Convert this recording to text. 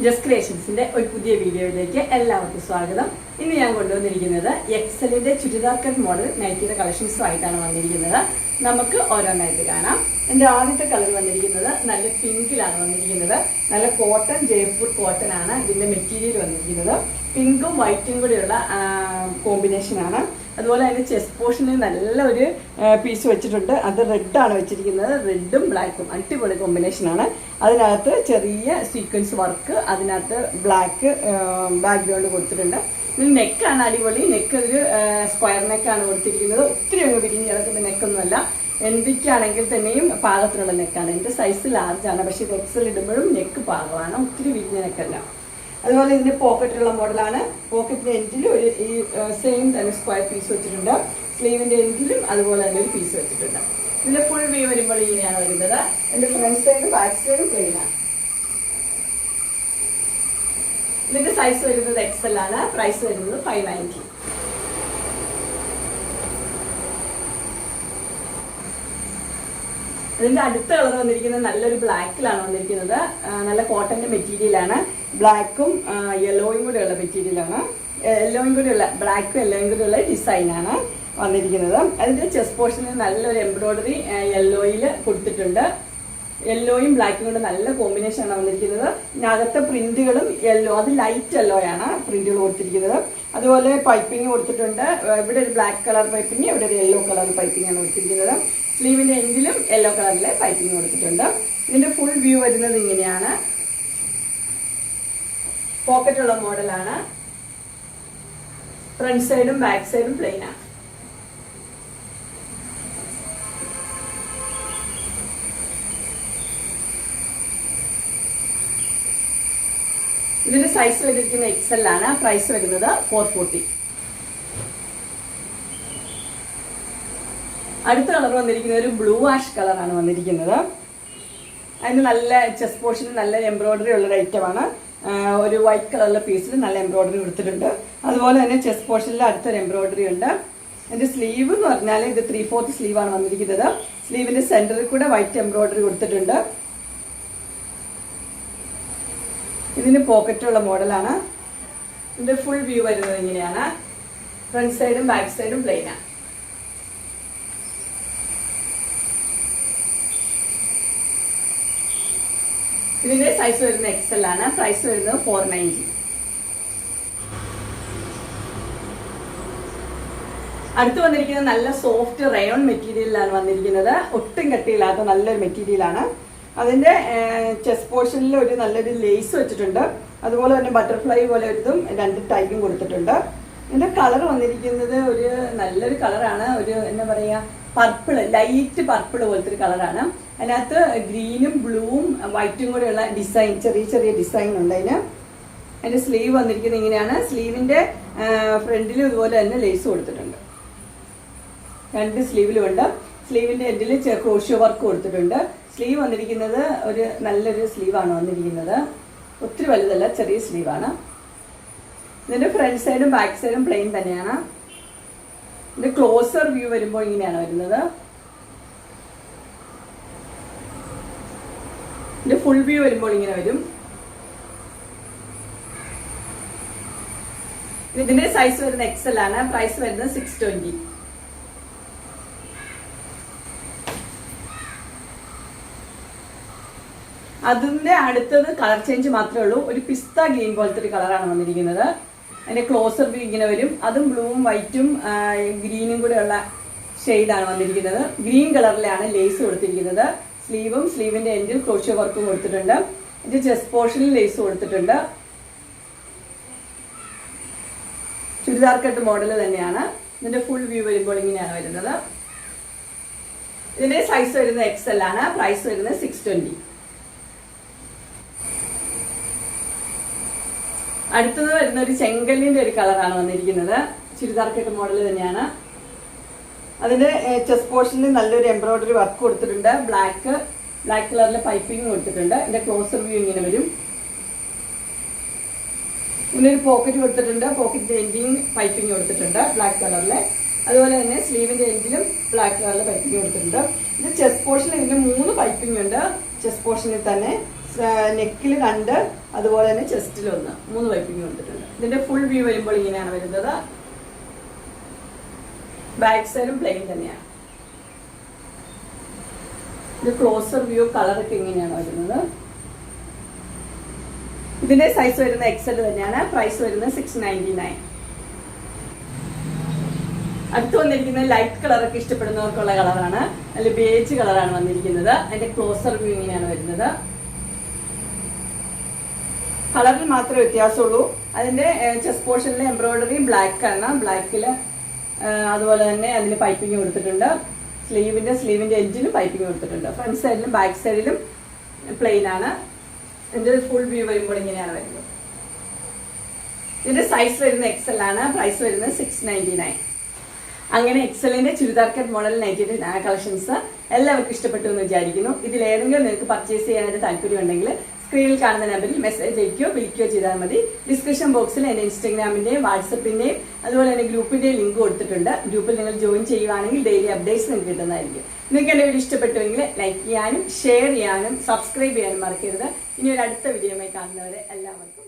Just ക്രിയേഷൻസിന്റെ ഒരു പുതിയ വീഡിയോയിലേക്ക് എല്ലാവർക്കും സ്വാഗതം. ഇന്ന് ഞാൻ കൊണ്ടുവന്നിരിക്കുന്നത് എക്സലിന്റെ ചുരിദാർ കട്ട് മോഡൽ നൈറ്റിയുടെ കളക്ഷൻസുമായിട്ടാണ് വന്നിരിക്കുന്നത്. നമുക്ക് ഓരോന്നായിട്ട് കാണാം. എൻ്റെ ആദ്യത്തെ കളർ വന്നിരിക്കുന്നത് നല്ല പിങ്കിലാണ് വന്നിരിക്കുന്നത്. നല്ല കോട്ടൺ, ജയ്പൂർ കോട്ടൺ ആണ് ഇതിന്റെ മെറ്റീരിയൽ വന്നിരിക്കുന്നത്. പിങ്കും വൈറ്റും കൂടെയുള്ള കോമ്പിനേഷനാണ്. അതുപോലെ അതിന്റെ ചെസ്റ്റ് പോർഷനിൽ നല്ലൊരു പീസ് വെച്ചിട്ടുണ്ട്. അത് റെഡാണ് വെച്ചിരിക്കുന്നത്. റെഡും ബ്ലാക്കും അടിപൊളി കോമ്പിനേഷനാണ്. അതിനകത്ത് ചെറിയ സീക്വൻസ് വർക്ക്, അതിനകത്ത് ബ്ലാക്ക് ബാക്ക്ഗ്രൗണ്ട് കൊടുത്തിട്ടുണ്ട്. ഇതിന് നെക്കാണ് അടിപൊളി. നെക്ക് ഒരു സ്ക്വയർ നെക്കാണ് കൊടുത്തിരിക്കുന്നത്. ഒത്തിരി അങ്ങ് വിരിഞ്ഞ് കിടക്കുന്ന നെക്കൊന്നുമല്ല. എന്തൊക്കെയാണെങ്കിൽ തന്നെയും പാകത്തിനുള്ള നെക്കാണ്. എൻ്റെ സൈസ് ലാർജാണ്, പക്ഷേ ഇത് എക്സൽ ഇടുമ്പോഴും നെക്ക് പാകമാണ്, ഒത്തിരി വിരിഞ്ഞ നെക്കല്ല. അതുപോലെ ഇതിന്റെ പോക്കറ്റുള്ള മോഡലാണ്. പോക്കറ്റിന്റെ എൻഡിൽ ഒരു ഈ സെയിം തന്നെ സ്ക്വയർ പീസ് വെച്ചിട്ടുണ്ട്. സ്ലീവിന്റെ എൻഡിലും അതുപോലെ തന്നെ ഒരു പീസ് വെച്ചിട്ടുണ്ട്. ഇതിന്റെ ഫുൾ വ്യൂ വരുമ്പോൾ ഇങ്ങനെയാണ് വരുന്നത്. എന്റെ ഫ്രണ്ട് സൈഡും ബാക്ക് സൈഡും പ്ലെയിൻ ആണ്. ഇതിന്റെ സൈസ് വരുന്നത് എക്സൽ ആണ്. പ്രൈസ് വരുന്നത് 590. ഇതിന്റെ അടുത്ത കളർ വന്നിരിക്കുന്നത് നല്ലൊരു ബ്ലാക്കിലാണ് വന്നിരിക്കുന്നത്. നല്ല കോട്ടന്റെ മെറ്റീരിയലാണ്. ബ്ലാക്കും യെല്ലോയും കൂടെയുള്ള മെറ്റീരിയലാണ്. യെല്ലോയും കൂടെയുള്ള ബ്ലാക്കും യെല്ലോയും കൂടെയുള്ള ഡിസൈനാണ് വന്നിരിക്കുന്നത്. അതിന്റെ ചെസ്റ്റ് പോർഷനിൽ നല്ലൊരു എംബ്രോയിഡറി യെല്ലോയിൽ കൊടുത്തിട്ടുണ്ട്. യെല്ലോയും ബ്ലാക്കും കൂടെ നല്ല കോമ്പിനേഷൻ ആണ് വന്നിരിക്കുന്നത്. ഇതിനകത്തെ പ്രിന്റുകളും യെല്ലോ, അത് ലൈറ്റ് യെല്ലോയാണ് പ്രിന്റുകൾ കൊടുത്തിരിക്കുന്നത്. അതുപോലെ പൈപ്പിംഗ് കൊടുത്തിട്ടുണ്ട്. ഇവിടെ ഒരു ബ്ലാക്ക് കളർ പൈപ്പിംഗ്, ഇവിടെ ഒരു യെല്ലോ കളർ പൈപ്പിംഗ് ആണ് കൊടുത്തിരിക്കുന്നത്. സ്ലീവിന്റെ എൻഡിലും യെല്ലോ കളറിലെ പൈപ്പിംഗ് കൊടുത്തിട്ടുണ്ട്. ഇതിന്റെ ഫുൾ വ്യൂ വരുന്നത് ഇങ്ങനെയാണ്. പോക്കറ്റുള്ള മോഡലാണ്. ഫ്രണ്ട് സൈഡും ബാക്ക് സൈഡും പ്ലെയിൻ ആണ്. ഇതിന്റെ സൈസ് വന്നിരിക്കുന്ന എക്സൽ ആണ്. പ്രൈസ് വരുന്നത് 440. അടുത്ത കളർ വന്നിരിക്കുന്നത് ഒരു ബ്ലൂ ആഷ് കളറാണ് വന്നിരിക്കുന്നത്. അതിന് നല്ല ചെസ്റ്റ് പോർഷനിൽ നല്ല എംബ്രോയിഡറി ഉള്ള ഐറ്റമാണ്. ഒരു വൈറ്റ് കളറിലെ പീസിൽ നല്ല എംബ്രോയിഡറി കൊടുത്തിട്ടുണ്ട്. അതുപോലെ തന്നെ ചെസ്റ്റ് പോർഷനിൽ അടുത്തൊരു എംബ്രോയിഡറി ഉണ്ട്. അതിന്റെ സ്ലീവ് എന്ന് പറഞ്ഞാൽ ഇത് 3/4 സ്ലീവാണ് വന്നിരിക്കുന്നത്. സ്ലീവിന്റെ സെന്ററിൽ കൂടെ വൈറ്റ് എംബ്രോയിഡറി കൊടുത്തിട്ടുണ്ട്. ഇതിന് പോക്കറ്റുള്ള മോഡലാണ്. ഇതിന്റെ ഫുൾ വ്യൂ വരുന്നത് ഇങ്ങനെയാണ്. ഫ്രണ്ട് സൈഡും ബാക്ക് സൈഡും പ്ലെയിൻ ആണ്. ഇതിന്റെ സൈസ് വരുന്ന എക്സൽ ആണ്. പ്രൈസ് വരുന്നത് 490. അടുത്ത് വന്നിരിക്കുന്നത് നല്ല സോഫ്റ്റ് റയോൺ മെറ്റീരിയലിലാണ് വന്നിരിക്കുന്നത്. ഒട്ടും കട്ടിയില്ലാത്ത നല്ലൊരു മെറ്റീരിയലാണ്. അതിന്റെ ചെസ്റ്റ് പോർഷനിൽ ഒരു നല്ലൊരു ലേസ് വെച്ചിട്ടുണ്ട്. അതുപോലെ തന്നെ ബട്ടർഫ്ലൈ പോലെ ഒരിതും 2 ടൈപ്പും കൊടുത്തിട്ടുണ്ട്. ഇതിന്റെ കളർ വന്നിരിക്കുന്നത് ഒരു നല്ലൊരു കളറാണ്. ഒരു എന്താ പറയാ, പർപ്പിള്, ലൈറ്റ് പർപ്പിള് പോലത്തെ ഒരു കളറാണ്. അതിനകത്ത് ഗ്രീനും ബ്ലൂവും വൈറ്റും കൂടെയുള്ള ഡിസൈൻ, ചെറിയ ചെറിയ ഡിസൈൻ ഉണ്ട് അതിന്. അതിന്റെ സ്ലീവ് വന്നിരിക്കുന്നത് ഇങ്ങനെയാണ്. സ്ലീവിന്റെ ഫ്രണ്ടിലും ഇതുപോലെ തന്നെ ലേസ് കൊടുത്തിട്ടുണ്ട്. 2 സ്ലീവിലും ഉണ്ട്. സ്ലീവിന്റെ എൻഡിൽ ക്രോഷ്യോ വർക്ക് കൊടുത്തിട്ടുണ്ട്. സ്ലീവ് വന്നിരിക്കുന്നത് ഒരു നല്ലൊരു സ്ലീവാണ് വന്നിരിക്കുന്നത്. ഒത്തിരി വലുതല്ല, ചെറിയ സ്ലീവാണ്. ഇതിന്റെ ഫ്രണ്ട് സൈഡും ബാക്ക് സൈഡും പ്ലെയിൻ തന്നെയാണ്. ഇതിന്റെ ക്ലോസർ വ്യൂ വരുമ്പോൾ ഇങ്ങനെയാണ് വരുന്നത്. ഇതിന്റെ ഫുൾ വ്യൂ വരുമ്പോൾ ഇങ്ങനെ വരും. ഇതിന്റെ സൈസ് വരുന്ന എക്സൽ ആണ്. പ്രൈസ് വരുന്നത് 620. അതിന്റെ അടുത്തത് കളർ ചേഞ്ച് മാത്രമേ ഉള്ളൂ. ഒരു പിസ്ത ഗ്രീൻ പോലത്തെ ഒരു കളറാണ് വന്നിരിക്കുന്നത്. അതിന്റെ ക്ലോസർ വ്യൂ ഇങ്ങനെ വരും. അതും ബ്ലൂവും വൈറ്റും ഗ്രീനും കൂടെ ഉള്ള ഷെയ്ഡാണ് വന്നിരിക്കുന്നത്. ഗ്രീൻ കളറിലാണ് ലേസ് കൊടുത്തിരിക്കുന്നത്. സ്ലീവും സ്ലീവിന്റെ എൻഡിൽ ക്രോഷ്യോ വർക്കും കൊടുത്തിട്ടുണ്ട്. ഇതിന്റെ ചെസ്റ്റ് പോർഷനിൽ ലേസ് കൊടുത്തിട്ടുണ്ട്. ചുരിദാർ കട്ട് മോഡൽ തന്നെയാണ്. ഇതിന്റെ ഫുൾ വ്യൂ വരുമ്പോൾ ഇങ്ങനെയാണ് വരുന്നത്. ഇതിന്റെ സൈസ് വരുന്നത് എക്സൽ ആണ്. പ്രൈസ് വരുന്നത് 620. അടുത്തത് വരുന്ന ഒരു ചെങ്കല്ലിന്റെ ഒരു കളറാണ് വന്നിരിക്കുന്നത്. ചുരിദാർ കട്ട് മോഡൽ തന്നെയാണ്. അതിന്റെ ചെസ്റ്റ് പോർഷനിൽ നല്ലൊരു എംബ്രോയിഡറി വർക്ക് കൊടുത്തിട്ടുണ്ട്. ബ്ലാക്ക് കളറിലെ പൈപ്പിംഗ് കൊടുത്തിട്ടുണ്ട്. ഇതിന്റെ ക്ലോസർ വ്യൂ ഇങ്ങനെ വരും. ഇതിനൊരു പോക്കറ്റ് കൊടുത്തിട്ടുണ്ട്. പോക്കറ്റിന്റെ എൻഡിങ് പൈപ്പിംഗ് കൊടുത്തിട്ടുണ്ട് ബ്ലാക്ക് കളറിലെ. അതുപോലെ തന്നെ സ്ലീവിന്റെ എൻഡിലും ബ്ലാക്ക് കളറിലെ പൈപ്പിംഗ് കൊടുത്തിട്ടുണ്ട്. ഇത് ചെസ്റ്റ് പോർഷനിൽ ഇതിന്റെ 3 പൈപ്പിംഗ് ഉണ്ട്. ചെസ്റ്റ് പോർഷനിൽ തന്നെ നെക്കിൽ 2 അതുപോലെ തന്നെ ചെസ്റ്റിലൊന്ന് 3 പൈപ്പിംഗ് കൊടുത്തിട്ടുണ്ട്. ഇതിന്റെ ഫുൾ വ്യൂ വരുമ്പോൾ ഇങ്ങനെയാണ് വരുന്നത്. ബാക്ക് സൈഡും പ്ലെയിൻ തന്നെയാണ്. ഇത് ക്ലോസർ വ്യൂ കളറൊക്കെ ഇങ്ങനെയാണ് വരുന്നത്. ഇതിന്റെ സൈസ് വരുന്ന XL തന്നെയാണ്. പ്രൈസ് വരുന്നത് 699. അടുത്ത് വന്നിരിക്കുന്നത് ലൈറ്റ് കളറൊക്കെ ഇഷ്ടപ്പെടുന്നവർക്കുള്ള കളറാണ്. നല്ല ബേജ് കളറാണ് വന്നിരിക്കുന്നത്. അതിന്റെ ക്ലോസർ വ്യൂ ഇങ്ങനെയാണ് വരുന്നത്. കളറിൽ മാത്രമേ വ്യത്യാസമുള്ളൂ. അതിന്റെ ചെസ്റ്റ് പോർഷനിലെ എംബ്രോയിഡറി ബ്ലാക്ക് ആണ്. ബ്ലാക്കില് അതുപോലെ തന്നെ അതിന് പൈപ്പിംഗ് കൊടുത്തിട്ടുണ്ട്. സ്ലീവിന്റെ എഡ്ജിലും പൈപ്പിംഗ് കൊടുത്തിട്ടുണ്ട്. ഫ്രണ്ട് സൈഡിലും ബാക്ക് സൈഡിലും പ്ലെയിൻ ആണ്. ഇതിന്റെ ഫുൾ വ്യൂ വരുമ്പോൾ ഇങ്ങനെയാണ് വരുന്നത്. ഇതിന്റെ സൈസ് വരുന്ന XL ആണ്. പ്രൈസ് വരുന്നത് 699. അങ്ങനെ എക്സലിന്റെ ചുരിദാർ കട്ട് മോഡൽ നൈറ്റിയുടെ കളക്ഷൻസ് എല്ലാവർക്കും ഇഷ്ടപ്പെട്ടു എന്ന് വിചാരിക്കുന്നു. ഇതിൽ ഏതെങ്കിലും നിങ്ങൾക്ക് പർച്ചേസ് ചെയ്യാനായിട്ട് താല്പര്യമുണ്ടെങ്കിൽ സ്ക്രീനിൽ കാണുന്ന നമ്പറിൽ മെസ്സേജ് അയക്കുകയോ വിളിക്കുകയോ ചെയ്താൽ മതി. ഡിസ്ക്രിപ്ഷൻ ബോക്സിൽ എൻ്റെ ഇൻസ്റ്റാഗ്രാമിന്റെയും വാട്സപ്പിന്റെയും അതുപോലെ തന്നെ ഗ്രൂപ്പിന്റെയും ലിങ്ക് കൊടുത്തിട്ടുണ്ട്. ഗ്രൂപ്പിൽ നിങ്ങൾ ജോയിൻ ചെയ്യുകയാണെങ്കിൽ ഡെയിലി അപ്ഡേറ്റ്സ് നിങ്ങൾക്ക് കിട്ടുന്നതായിരിക്കും. നിങ്ങൾക്ക് എൻ്റെ വീഡിയോ ഇഷ്ടപ്പെട്ടുവെങ്കിൽ ലൈക്ക് ചെയ്യാനും ഷെയർ ചെയ്യാനും സബ്സ്ക്രൈബ് ചെയ്യാനും മറക്കരുത്. ഇനി ഒരു അടുത്ത വീഡിയോയുമായി കാണുന്നവരെ എല്ലാവർക്കും